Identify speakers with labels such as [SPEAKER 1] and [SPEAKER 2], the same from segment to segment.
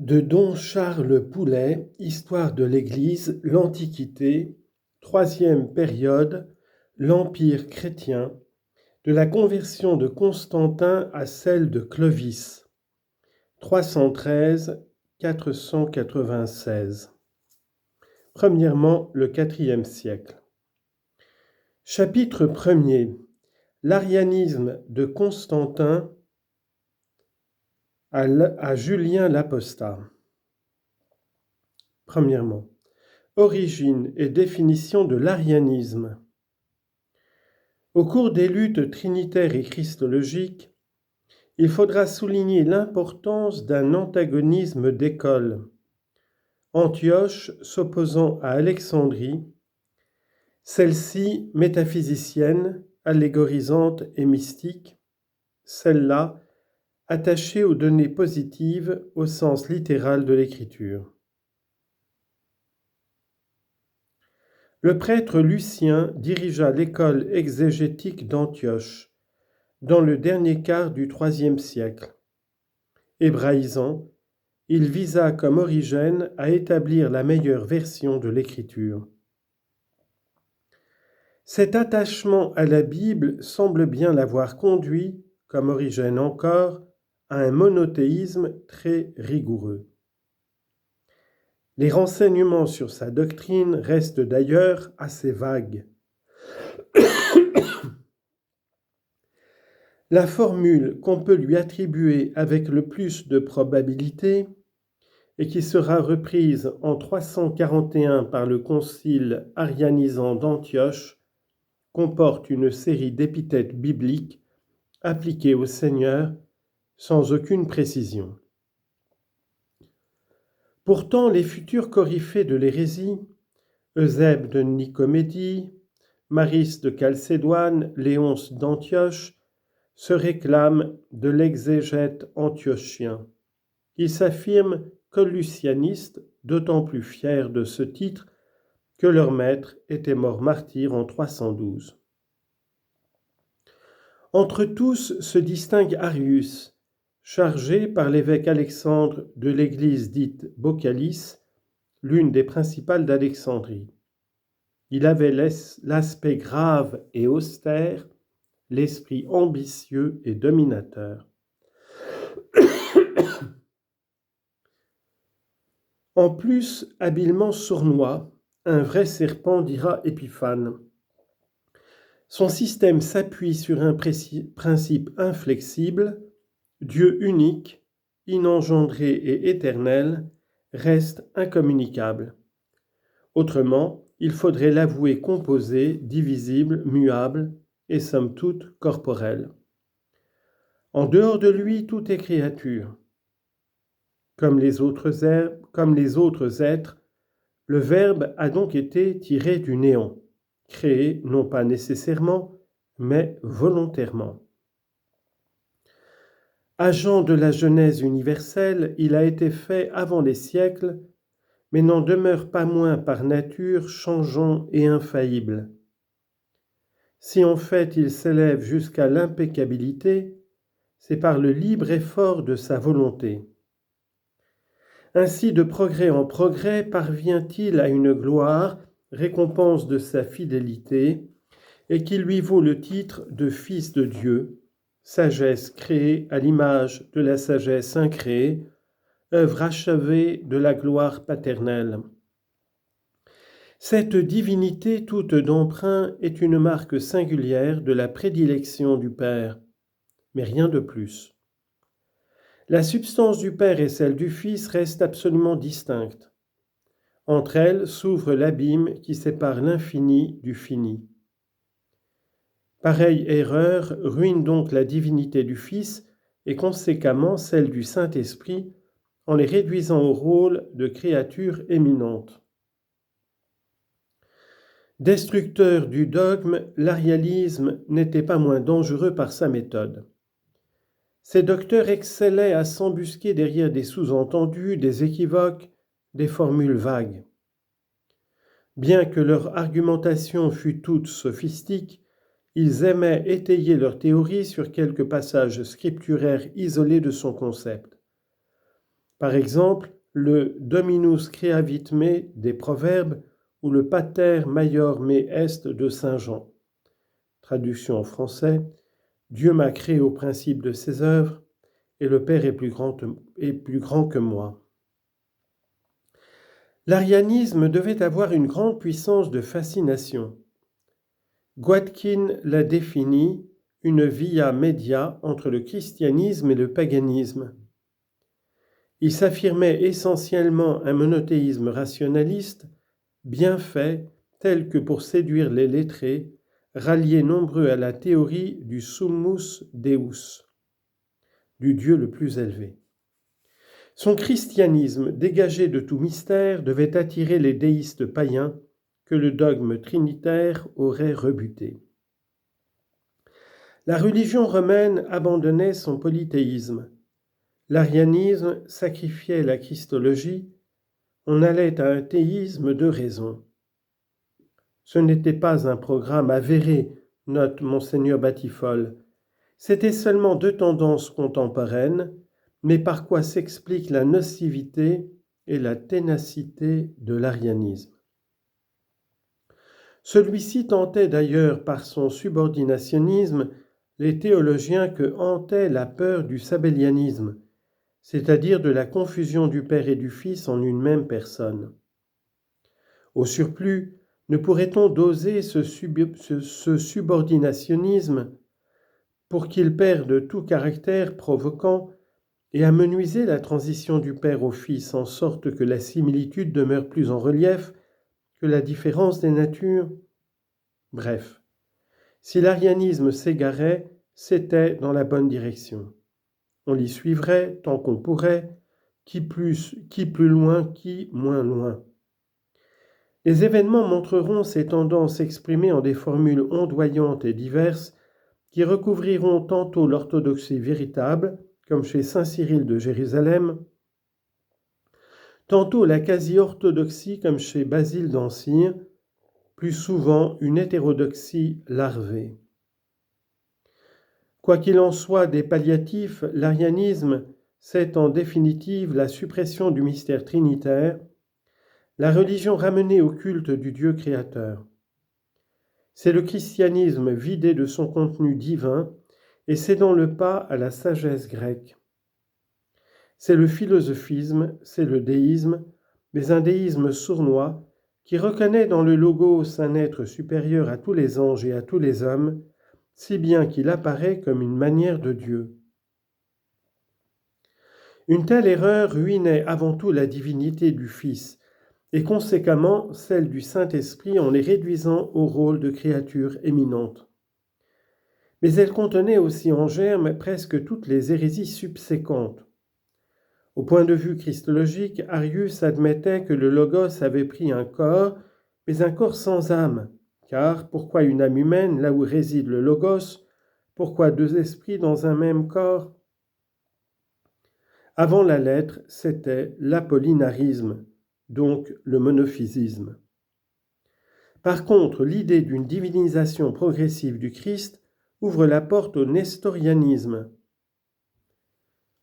[SPEAKER 1] De Don Charles Poulet, Histoire de l'Église, l'Antiquité, troisième période, l'Empire chrétien, de la conversion de Constantin à celle de Clovis, 313-496. Premièrement, le IVe siècle. Chapitre 1er. L'arianisme de Constantin à Julien l'Apostat. Premièrement, origine et définition de l'arianisme. Au cours des luttes trinitaires et christologiques, il faudra souligner l'importance d'un antagonisme d'école. Antioche s'opposant à Alexandrie, celle-ci métaphysicienne, allégorisante et mystique, celle-là attachée aux données positives au sens littéral de l'écriture. Le prêtre Lucien dirigea l'école exégétique d'Antioche dans le dernier quart du IIIe siècle. Hébraïsant, il visa comme Origène à établir la meilleure version de l'écriture. Cet attachement à la Bible semble bien l'avoir conduit, comme Origène encore, à un monothéisme très rigoureux. Les renseignements sur sa doctrine restent d'ailleurs assez vagues. La formule qu'on peut lui attribuer avec le plus de probabilité, et qui sera reprise en 341 par le concile arianisant d'Antioche, comporte une série d'épithètes bibliques appliquées au Seigneur sans aucune précision. Pourtant, les futurs coryphées de l'hérésie, Eusèbe de Nicomédie, Maris de Chalcédoine, Léonce d'Antioche, se réclament de l'exégète antiochien. Ils s'affirment colucianistes, d'autant plus fiers de ce titre que leur maître était mort martyr en 312. Entre tous se distingue Arius, chargé par l'évêque Alexandre de l'église dite Bocalis, l'une des principales d'Alexandrie. Il avait l'aspect grave et austère, l'esprit ambitieux et dominateur. En plus, habilement sournois, un vrai serpent, dira Épiphane. Son système s'appuie sur un principe inflexible, Dieu unique, inengendré et éternel, reste incommunicable. Autrement, il faudrait l'avouer composé, divisible, muable et somme toute corporel. En dehors de lui, tout est créature. Comme les autres êtres, le Verbe a donc été tiré du néant, créé non pas nécessairement, mais volontairement. Agent de la Genèse universelle, il a été fait avant les siècles, mais n'en demeure pas moins par nature changeant et infaillible. Si en fait il s'élève jusqu'à l'impeccabilité, c'est par le libre effort de sa volonté. Ainsi, de progrès en progrès, parvient-il à une gloire, récompense de sa fidélité, et qui lui vaut le titre de Fils de Dieu, sagesse créée à l'image de la sagesse incréée, œuvre achevée de la gloire paternelle. Cette divinité toute d'emprunt est une marque singulière de la prédilection du Père, mais rien de plus. La substance du Père et celle du Fils restent absolument distinctes. Entre elles s'ouvre l'abîme qui sépare l'infini du fini. Pareille erreur ruine donc la divinité du Fils et conséquemment celle du Saint-Esprit en les réduisant au rôle de créatures éminentes. Destructeur du dogme, l'arianisme n'était pas moins dangereux par sa méthode. Ces docteurs excellaient à s'embusquer derrière des sous-entendus, des équivoques, des formules vagues. Bien que leur argumentation fût toute sophistique, ils aimaient étayer leur théorie sur quelques passages scripturaires isolés de son concept. Par exemple, le Dominus creavit me des Proverbes ou le Pater maior me est de Saint Jean. Traduction en français, Dieu m'a créé au principe de ses œuvres et le Père est plus grand que moi. L'arianisme devait avoir une grande puissance de fascination. Gwadkin l'a défini une via media entre le christianisme et le paganisme. Il s'affirmait essentiellement un monothéisme rationaliste, bien fait, tel que pour séduire les lettrés, ralliés nombreux à la théorie du summus deus, du Dieu le plus élevé. Son christianisme, dégagé de tout mystère, devait attirer les déistes païens que le dogme trinitaire aurait rebuté. La religion romaine abandonnait son polythéisme. L'arianisme sacrifiait la christologie. On allait à un théisme de raison. Ce n'était pas un programme avéré, note Monseigneur Batifol. C'était seulement deux tendances contemporaines, mais par quoi s'explique la nocivité et la ténacité de l'arianisme. Celui-ci tentait d'ailleurs par son subordinationnisme les théologiens que hantait la peur du sabellianisme, c'est-à-dire de la confusion du Père et du Fils en une même personne. Au surplus, ne pourrait-on doser ce subordinationnisme pour qu'il perde tout caractère provoquant et amenuiser la transition du Père au Fils en sorte que la similitude demeure plus en relief que la différence des natures? Bref, si l'arianisme s'égarait, c'était dans la bonne direction. On l'y suivrait tant qu'on pourrait, qui plus loin, qui moins loin. Les événements montreront ces tendances exprimées en des formules ondoyantes et diverses qui recouvriront tantôt l'orthodoxie véritable, comme chez saint Cyril de Jérusalem, tantôt la quasi-orthodoxie comme chez Basile d'Ancyre, plus souvent une hétérodoxie larvée. Quoi qu'il en soit des palliatifs, l'arianisme, c'est en définitive la suppression du mystère trinitaire, la religion ramenée au culte du Dieu créateur. C'est le christianisme vidé de son contenu divin et cédant le pas à la sagesse grecque. C'est le philosophisme, c'est le déisme, mais un déisme sournois qui reconnaît dans le logos un être supérieur à tous les anges et à tous les hommes, si bien qu'il apparaît comme une manière de Dieu. Une telle erreur ruinait avant tout la divinité du Fils, et conséquemment celle du Saint-Esprit en les réduisant au rôle de créatures éminentes. Mais elle contenait aussi en germe presque toutes les hérésies subséquentes. Au point de vue christologique, Arius admettait que le Logos avait pris un corps, mais un corps sans âme, car pourquoi une âme humaine là où réside le Logos? Pourquoi deux esprits dans un même corps? Avant la lettre, c'était l'apollinarisme, donc le monophysisme. Par contre, l'idée d'une divinisation progressive du Christ ouvre la porte au nestorianisme.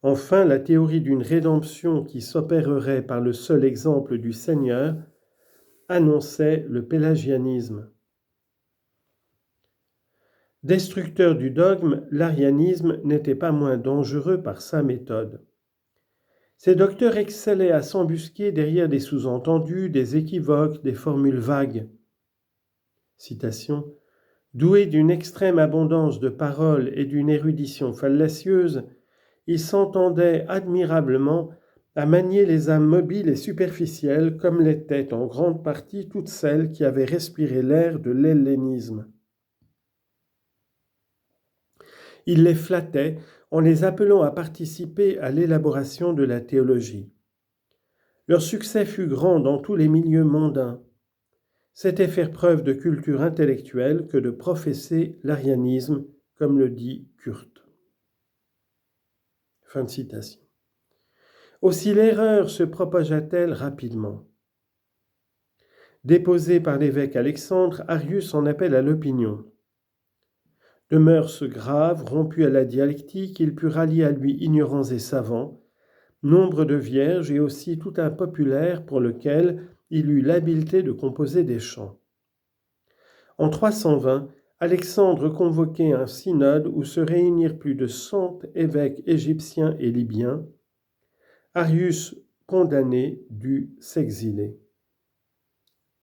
[SPEAKER 1] Enfin, la théorie d'une rédemption qui s'opérerait par le seul exemple du Seigneur annonçait le pélagianisme. Destructeur du dogme, l'arianisme n'était pas moins dangereux par sa méthode. Ces docteurs excellaient à s'embusquer derrière des sous-entendus, des équivoques, des formules vagues. Citation. Doués d'une extrême abondance de paroles et d'une érudition fallacieuse, ils s'entendaient admirablement à manier les âmes mobiles et superficielles comme l'étaient en grande partie toutes celles qui avaient respiré l'air de l'hellénisme. Ils les flattaient en les appelant à participer à l'élaboration de la théologie. Leur succès fut grand dans tous les milieux mondains. C'était faire preuve de culture intellectuelle que de professer l'arianisme, comme le dit Kurt. Fin de citation. Aussi l'erreur se propagea-t-elle rapidement. Déposé par l'évêque Alexandre, Arius en appelle à l'opinion. De mœurs graves, rompu à la dialectique, il put rallier à lui ignorants et savants, nombre de vierges et aussi tout un populaire pour lequel il eut l'habileté de composer des chants. En 320, Alexandre convoquait un synode où se réunirent plus de 100 évêques égyptiens et libyens. Arius, condamné, dut s'exiler.